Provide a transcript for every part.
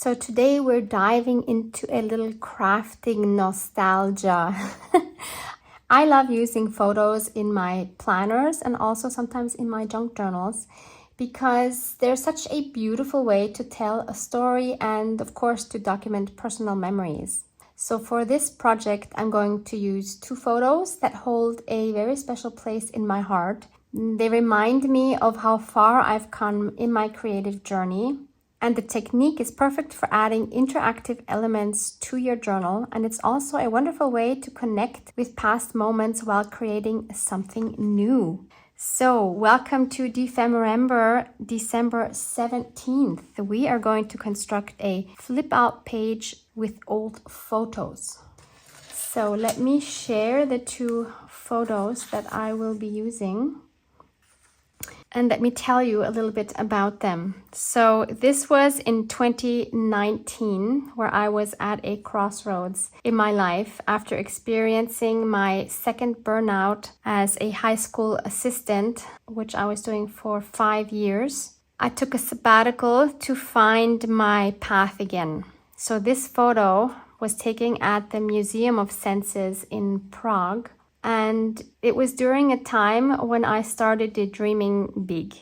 So today we're diving into a little crafting nostalgia. I love using photos in my planners and also sometimes in my junk journals because they're such a beautiful way to tell a story and of course to document personal memories. So for this project, I'm going to use 2 photos that hold a very special place in my heart. They remind me of how far I've come in my creative journey. And the technique is perfect for adding interactive elements to your journal. And it's also a wonderful way to connect with past moments while creating something new. So welcome to Dephemerember, December 17th. We are going to construct a flip out page with old photos. So let me share the 2 photos that I will be using. And let me tell you a little bit about them. So this was in 2019, where I was at a crossroads in my life after experiencing my second burnout as a high school assistant, which I was doing for 5 years. I took a sabbatical to find my path again. So this photo was taken at the Museum of Senses in Prague. And it was during a time when I started dreaming big.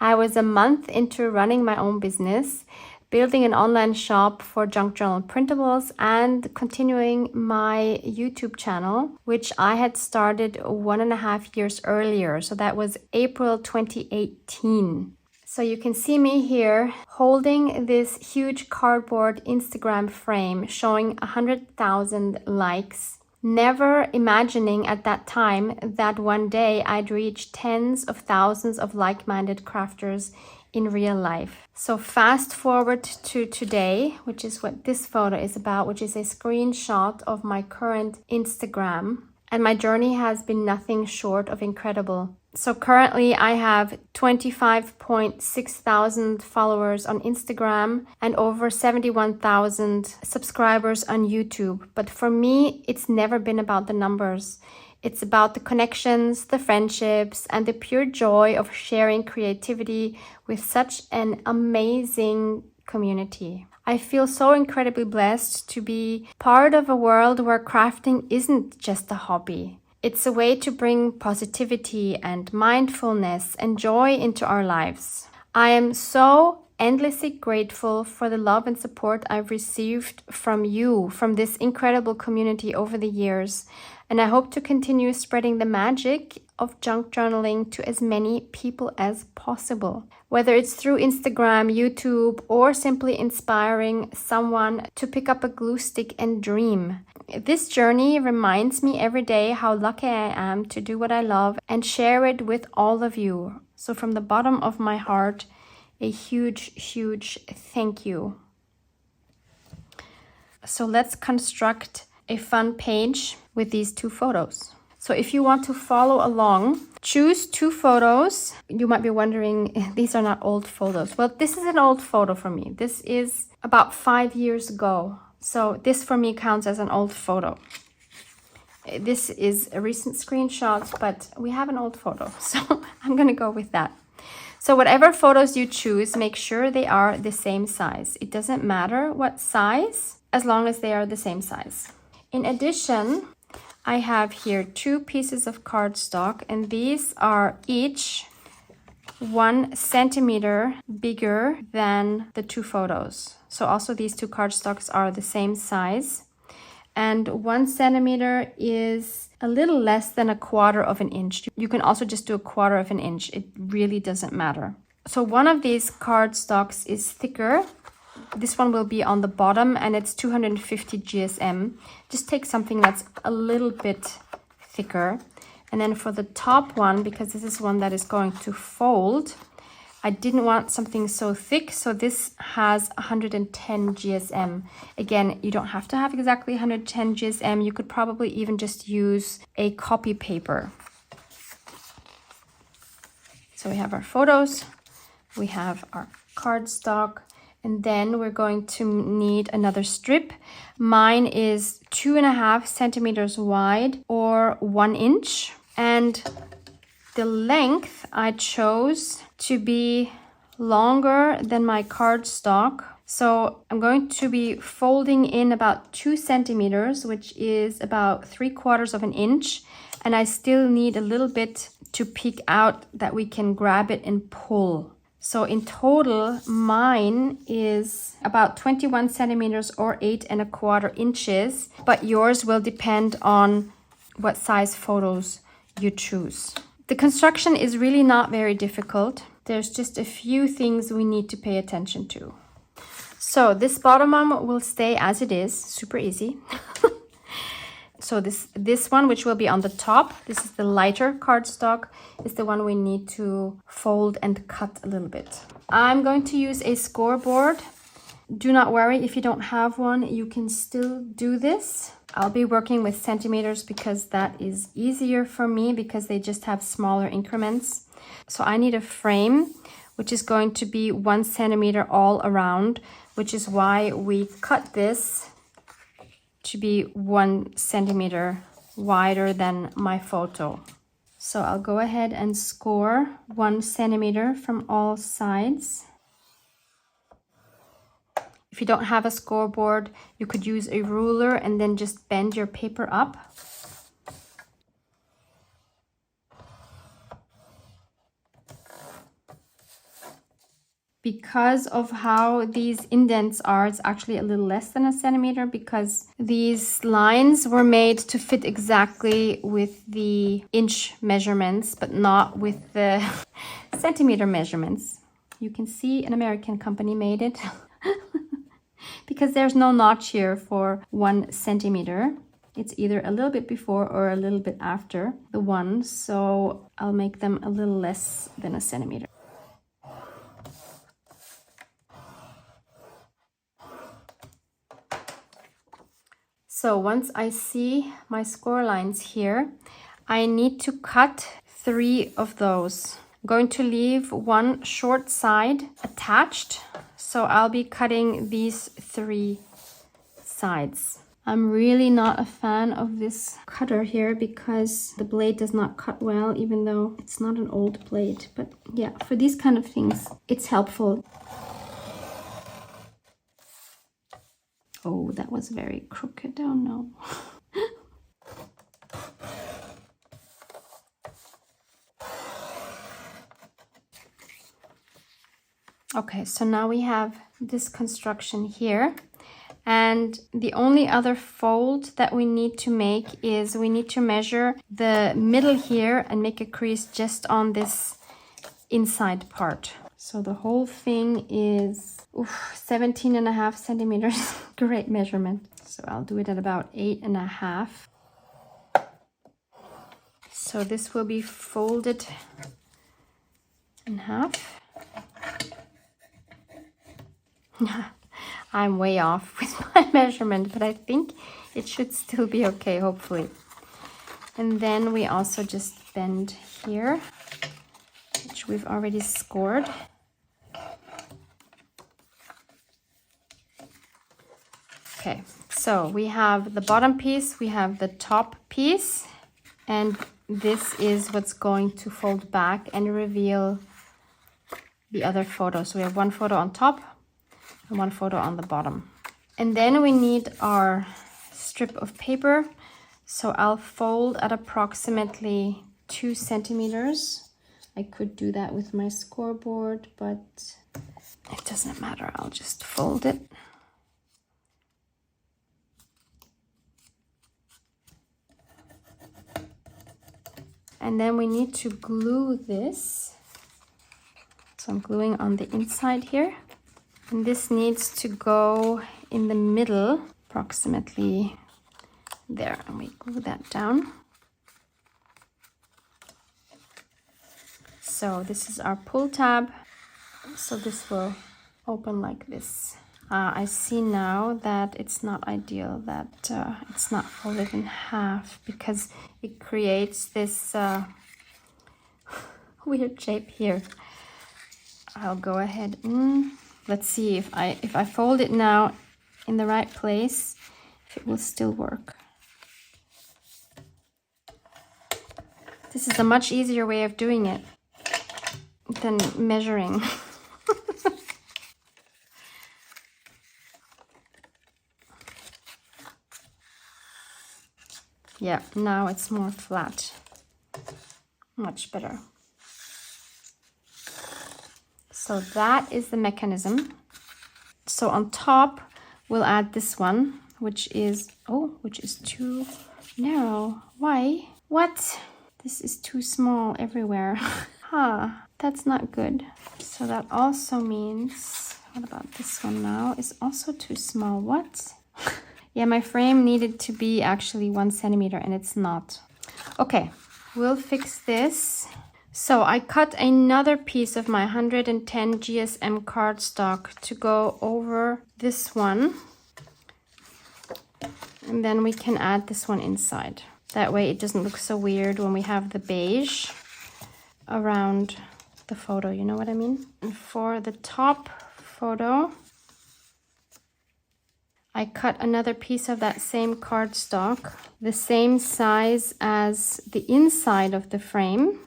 I was a month into running my own business, building an online shop for junk journal printables and continuing my YouTube channel, which I had started 1.5 years earlier. So that was April 2018. So you can see me here holding this huge cardboard Instagram frame showing 100,000 likes. Never imagining at that time that one day I'd reach tens of thousands of like-minded crafters in real life. So fast forward to today, which is what this photo is about, which is a screenshot of my current Instagram. And my journey has been nothing short of incredible. So currently I have 25.6 thousand followers on Instagram and over 71,000 subscribers on YouTube. But for me, it's never been about the numbers. It's about the connections, the friendships, and the pure joy of sharing creativity with such an amazing community. I feel so incredibly blessed to be part of a world where crafting isn't just a hobby. It's a way to bring positivity and mindfulness and joy into our lives. I am so endlessly grateful for the love and support I've received from you, from this incredible community over the years. And I hope to continue spreading the magic of junk journaling to as many people as possible. Whether it's through Instagram, YouTube, or simply inspiring someone to pick up a glue stick and dream. This journey reminds me every day how lucky I am to do what I love and share it with all of you. So from the bottom of my heart, a huge, huge thank you. So let's construct a fun page with these 2 photos. So if you want to follow along, choose 2 photos. You might be wondering, these are not old photos. Well, this is an old photo for me. This is about 5 years ago. So this for me counts as an old photo. This is a recent screenshot, but we have an old photo. So I'm going to go with that. So whatever photos you choose, make sure they are the same size. It doesn't matter what size, as long as they are the same size. In addition, I have here 2 pieces of cardstock, and these are each 1 centimeter bigger than the 2 photos. So also these 2 cardstocks are the same size. And 1 centimeter is a little less than 1/4 of an inch. You can also just do 1/4 of an inch. It really doesn't matter. So one of these cardstocks is thicker. This one will be on the bottom and it's 250 GSM. Just take something that's a little bit thicker. And then for the top one, because this is one that is going to fold, I didn't want something so thick, so this has 110 GSM. Again, you don't have to have exactly 110 GSM. You could probably even just use a copy paper. So we have our photos, we have our cardstock, and then we're going to need another strip. Mine is 2.5 centimeters wide or 1 inch. And the length I chose to be longer than my cardstock So I'm going to be folding in about 2 centimeters, which is about 3/4 of an inch. And I still need a little bit to peek out that we can grab it and pull. So in total, mine is about 21 centimeters or 8¼ inches, but yours will depend on what size photos you choose. The construction is really not very difficult. There's just a few things we need to pay attention to. So this bottom one will stay as it is, super easy. So this one, which will be on the top, this is the lighter cardstock, is the one we need to fold and cut a little bit. I'm going to use a scoreboard. Do not worry if you don't have one, you can still do this. I'll be working with centimeters because that is easier for me because they just have smaller increments. So I need a frame, which is going to be 1 centimeter all around, which is why we cut this to be 1 centimeter wider than my photo. So I'll go ahead and score 1 centimeter from all sides. If you don't have a scoreboard, you could use a ruler and then just bend your paper up. Because of how these indents are, it's actually a little less than 1 centimeter because these lines were made to fit exactly with the inch measurements, but not with the centimeter measurements. You can see an American company made it because there's no notch here for 1 centimeter. It's either a little bit before or a little bit after the one, so I'll make them a little less than 1 centimeter. So once I see my score lines here, I need to cut 3 of those. I'm going to leave 1 short side attached, so I'll be cutting these 3 sides. I'm really not a fan of this cutter here because the blade does not cut well, even though it's not an old blade. But yeah, for these kind of things, it's helpful. Oh, that was very crooked. Oh no. Okay, so now we have this construction here. And the only other fold that we need to make is we need to measure the middle here and make a crease just on this inside part. So the whole thing is 17.5 centimeters. Great measurement. So I'll do it at about 8.5. So this will be folded in half. I'm way off with my measurement, but I think it should still be okay, hopefully. And then we also just bend here, which we've already scored. Okay, so we have the bottom piece, we have the top piece, and this is what's going to fold back and reveal the other photo. So we have 1 photo on top and 1 photo on the bottom. And then we need our strip of paper. So I'll fold at approximately 2 centimeters. I could do that with my scoreboard, but it doesn't matter. I'll just fold it. And then we need to glue this. So I'm gluing on the inside here. And this needs to go in the middle, approximately there. And we glue that down. So this is our pull tab. So this will open like this. I see now that it's not ideal that it's not folded in half because it creates this weird shape here. I'll go ahead and let's see if I fold it now in the right place, if it will still work. This is a much easier way of doing it than measuring. Yeah, now it's more flat. Much better. So that is the mechanism. So on top, we'll add this one, which is too narrow. Why? What? This is too small everywhere. Huh, that's not good. So that also means, what about this one now? Is also too small. What? Yeah, my frame needed to be actually 1 centimeter and it's not. Okay, we'll fix this. So I cut another piece of my 110 GSM cardstock to go over this one. And then we can add this one inside. That way it doesn't look so weird when we have the beige around the photo, you know what I mean? And for the top photo, I cut another piece of that same cardstock, the same size as the inside of the frame.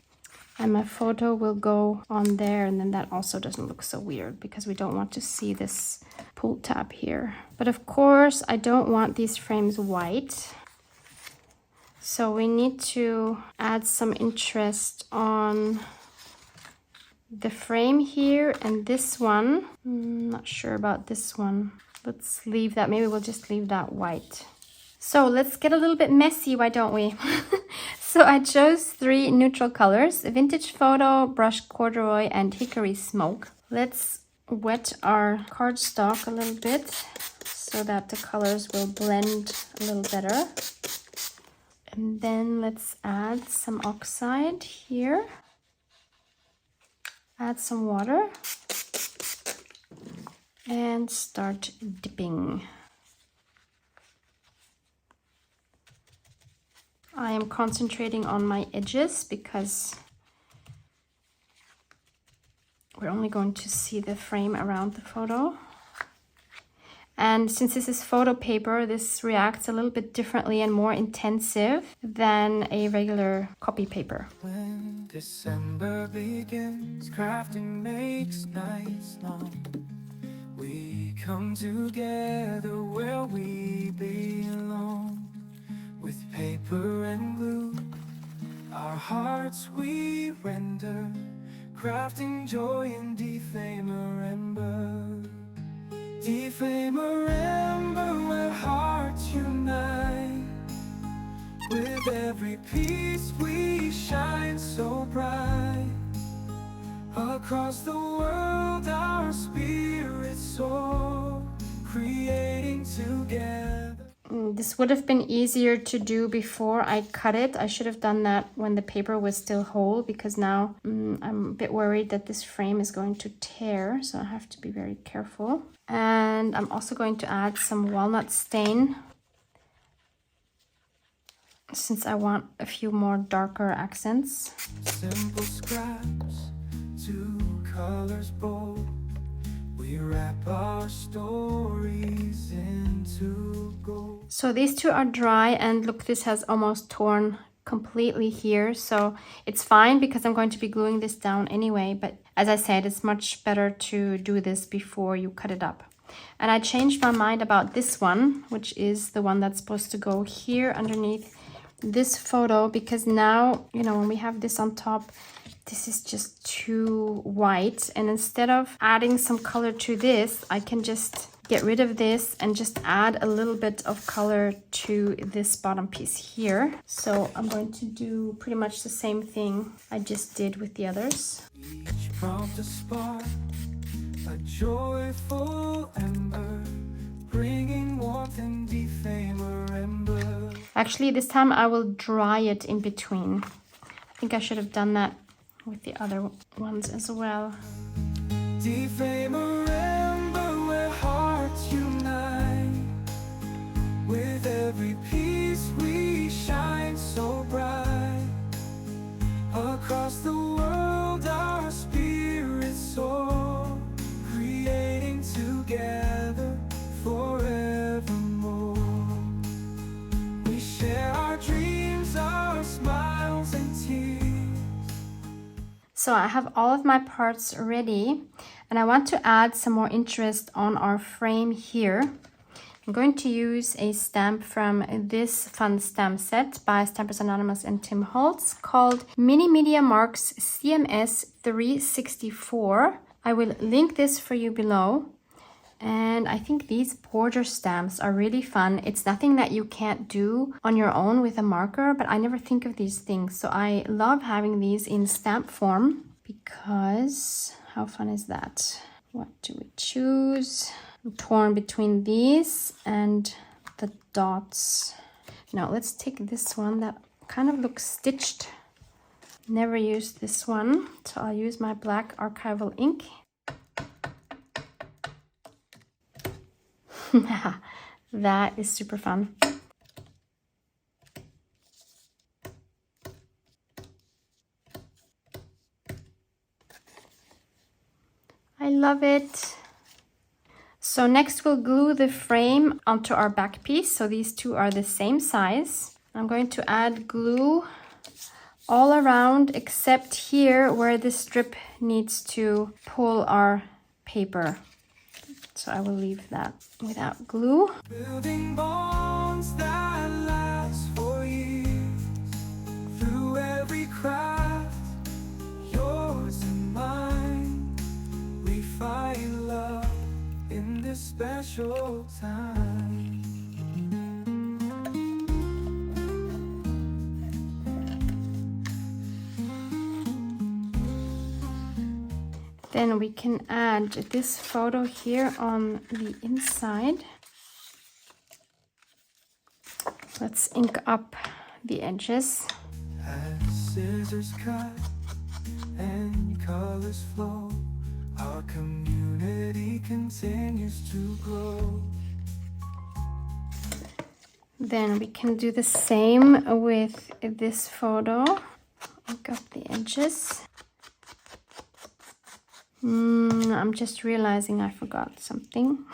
And my photo will go on there, and then that also doesn't look so weird because we don't want to see this pull tab here. But of course, I don't want these frames white. So we need to add some interest on the frame here and this one. Not sure about this one. Let's leave that. Maybe we'll just leave that white. So let's get a little bit messy, why don't we? So I chose 3 neutral colors: Vintage Photo, Brushed Corduroy, and Hickory Smoke. Let's wet our cardstock a little bit so that the colors will blend a little better. And then let's add some oxide here. Add some water. And start dipping. I am concentrating on my edges because we're only going to see the frame around the photo. And since this is photo paper, this reacts a little bit differently and more intensive than a regular copy paper. When December begins, crafting makes nights long. We come together where we belong. With paper and glue, our hearts we render, crafting joy in Dephemerember. Dephemerember, where hearts unite. With every piece we shine so bright. Across the world our spirits soar, creating together. This would have been easier to do before I cut it. I should have done that when the paper was still whole, because now I'm a bit worried that this frame is going to tear, so I have to be very careful. And I'm also going to add some walnut stain, since I want a few more darker accents. Simple scraps, 2 colors bold. We wrap our stories into gold. So these 2 are dry, and look, this has almost torn completely here. So it's fine because I'm going to be gluing this down anyway. But as I said, it's much better to do this before you cut it up. And I changed my mind about this one, which is the one that's supposed to go here underneath this photo, because now, you know, when we have this on top, this is just too white. And instead of adding some color to this, I can just get rid of this and just add a little bit of color to this bottom piece here. So I'm going to do pretty much the same thing I just did with the others. Each prompt a spark, a joyful ember, bringing warmth and Dephemerember. Actually, this time I will dry it in between. I think I should have done that with the other ones as well. Dephemerember, where hearts unite. With every piece we shine so bright. Across the world our spirits soar, creating together forevermore. We share our dreams, our smiles and tears. So I have all of my parts ready, and I want to add some more interest on our frame here. I'm going to use a stamp from this fun stamp set by Stampers Anonymous and Tim Holtz called Mini Media Marks CMS 364. I will link this for you below. And I think these border stamps are really fun. It's nothing that you can't do on your own with a marker, but I never think of these things. So I love having these in stamp form because how fun is that? What do we choose? I'm torn between these and the dots. Now let's take this one that kind of looks stitched. Never used this one, so I'll use my black archival ink. That is super fun. I love it. So next we'll glue the frame onto our back piece. So these two are the same size. I'm going to add glue all around except here where the strip needs to pull our paper. So I will leave that without glue. Building bonds that last for years. Through every craft, yours and mine, we find love in this special time. Then we can add this photo here on the inside. Let's ink up the edges. As scissors cut and colors flow, our community continues to grow. Then we can do the same with this photo. Ink up the edges. I'm just realizing I forgot something.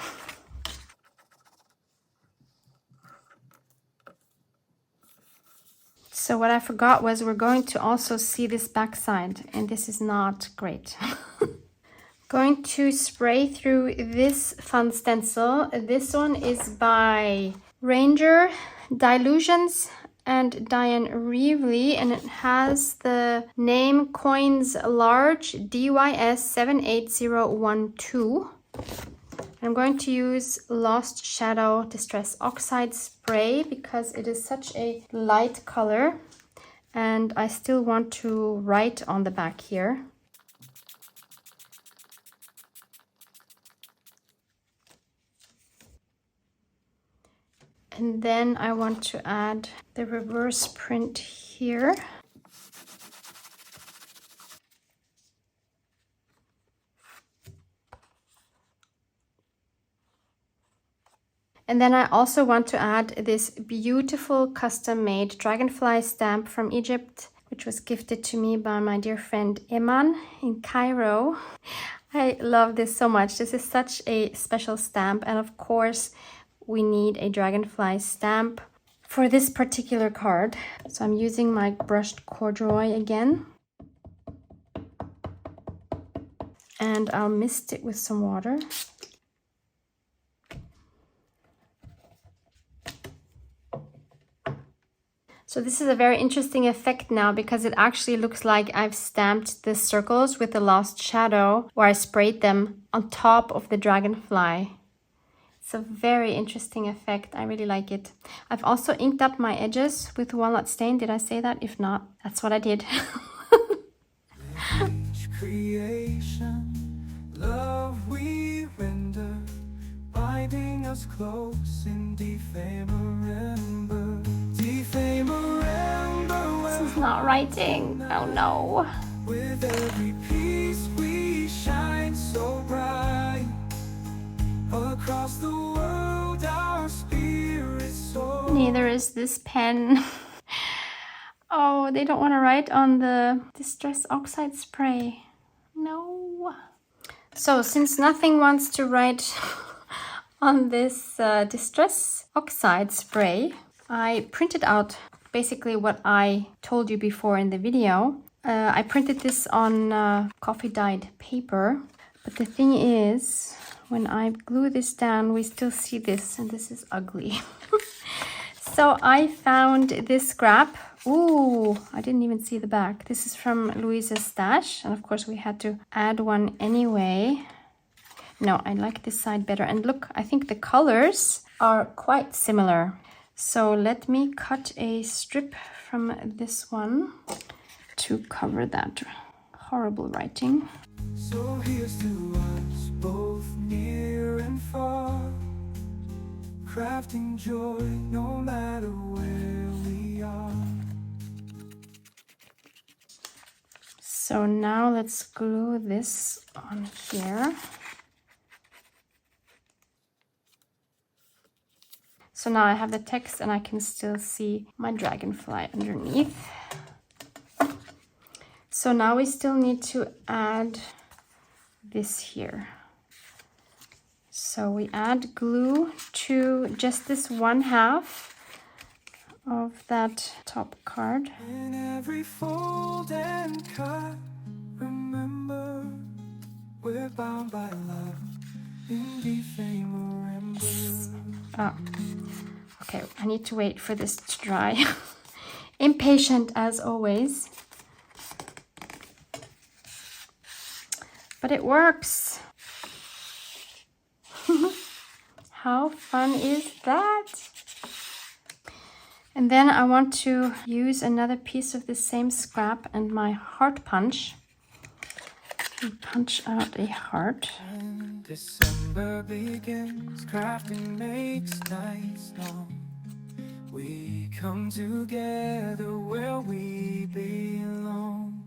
So what I forgot was we're going to also see this backside, and this is not great. Going to spray through this fun stencil. This one is by Ranger Dilutions and Diane Reevely, and it has the name Coins Large DYS 78012. I'm going to use Lost Shadow Distress Oxide Spray because it is such a light color and I still want to write on the back here. And then I want to add the reverse print here. And then I also want to add this beautiful custom-made dragonfly stamp from Egypt, which was gifted to me by my dear friend Eman in Cairo. I love this so much. This is such a special stamp, and of course, we need a dragonfly stamp for this particular card. So I'm using my brushed corduroy again. And I'll mist it with some water. So this is a very interesting effect now because it actually looks like I've stamped the circles with the Lost Shadow, or I sprayed them on top of the dragonfly. It's a very interesting effect. I really like it. I've also inked up my edges with walnut stain. Did I say that? If not, that's what I did. Each creation, love we render, binding us close in Dephemerember. Dephemerember. This is not writing. Oh no. With every piece we shine so bright. Across the world our spirits soar. Neither is this pen. Oh, they don't want to write on the Distress Oxide Spray. No. So since nothing wants to write on this Distress Oxide Spray, I printed out basically what I told you before in the video. I printed this on coffee dyed paper, but the thing is, when I glue this down, we still see this, and this is ugly. So I found this scrap. Ooh, I didn't even see the back. This is from Luise's stash, and of course we had to add one anyway. No, I like this side better. And look, I think the colors are quite similar. So let me cut a strip from this one to cover that horrible writing. So here's to us, both near and far, crafting joy no matter where we are. So now let's glue this on here. So now I have the text and I can still see my dragonfly underneath. So now we still need to add this here. So we add glue to just this 1/2 of that top card. In every fold and cut, remember, we're bound by love in Dephemerember. Oh, okay, I need to wait for this to dry. Impatient as always. But it works. How fun is that? And then I want to use another piece of the same scrap and my heart punch. And punch out a heart. When December begins, crafting makes nights long. We come together where we belong,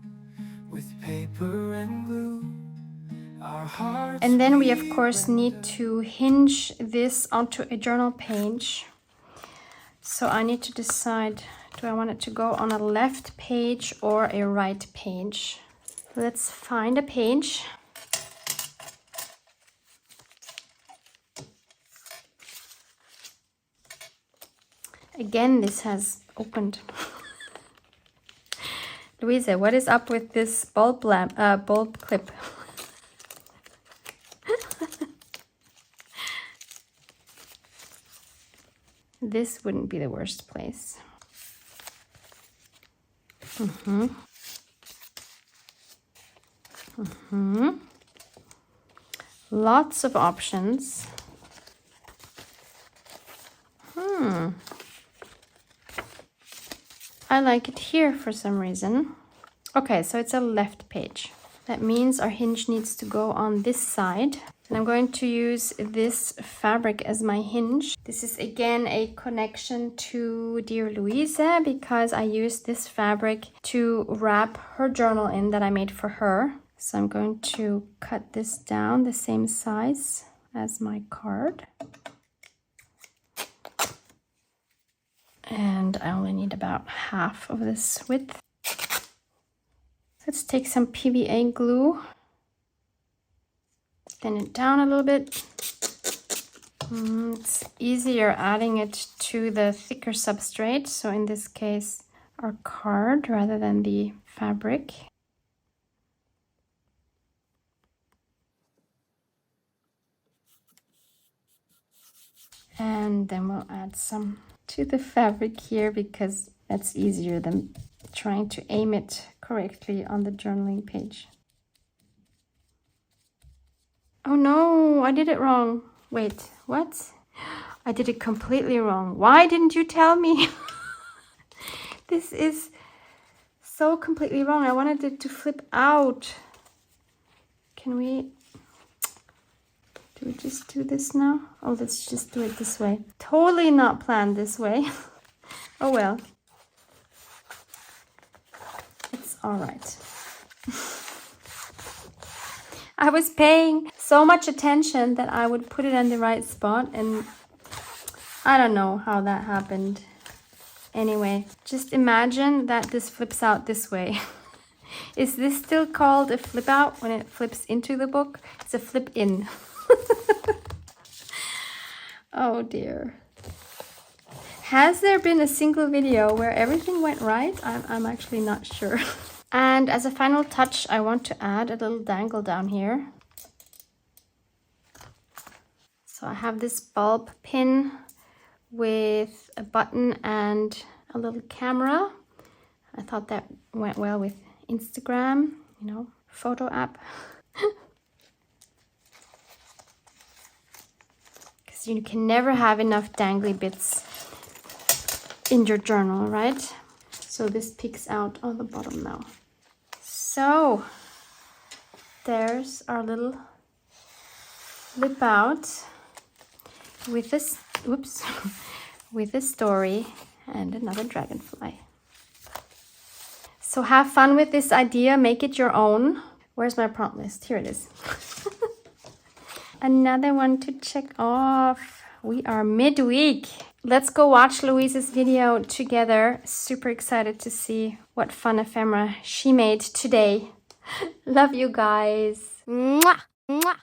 with paper and glue. Our hearts. And then we of course need to hinge this onto a journal page. So I need to decide, do I want it to go on a left page or a right page? Let's find a page. Again, this has opened. Luise, what is up with this bulb clip? This wouldn't be the worst place. Lots of options. I like it here for some reason. Okay, so it's a left page. That means our hinge needs to go on this side. And I'm going to use this fabric as my hinge. This is again a connection to Dear Luise because I used this fabric to wrap her journal in that I made for her. So I'm going to cut this down the same size as my card. And I only need about half of this width. Let's take some PVA glue, thin it down a little bit. It's easier adding it to the thicker substrate, so in this case our card rather than the fabric. And then we'll add some to the fabric here because that's easier than trying to aim it correctly on the journaling page. Oh no, I did it wrong. Wait, what? I did it completely wrong. Why didn't you tell me? This is so completely wrong. I wanted it to flip out. Can we... Do we just do this now? Oh, let's just do it this way. Totally not planned this way. Oh well. It's all right. I was paying so much attention that I would put it in the right spot, and I don't know how that happened. Anyway, just imagine that this flips out this way. Is this still called a flip out when it flips into the book? It's a flip in. Oh dear. Has there been a single video where everything went right? I'm actually not sure. And as a final touch, I want to add a little dangle down here. So I have this bulb pin with a button and a little camera. I thought that went well with Instagram, you know, photo app. Because you can never have enough dangly bits in your journal, right? So this peeks out on the bottom now. So there's our little lip out with this, whoops, with a story and another dragonfly. So have fun with this idea, make it your own. Where's my prompt list? Here it is. Another one to check off. We are midweek. Let's go watch Luise's video together. Super excited to see what fun ephemera she made today. Love you guys. Mwah! Mwah!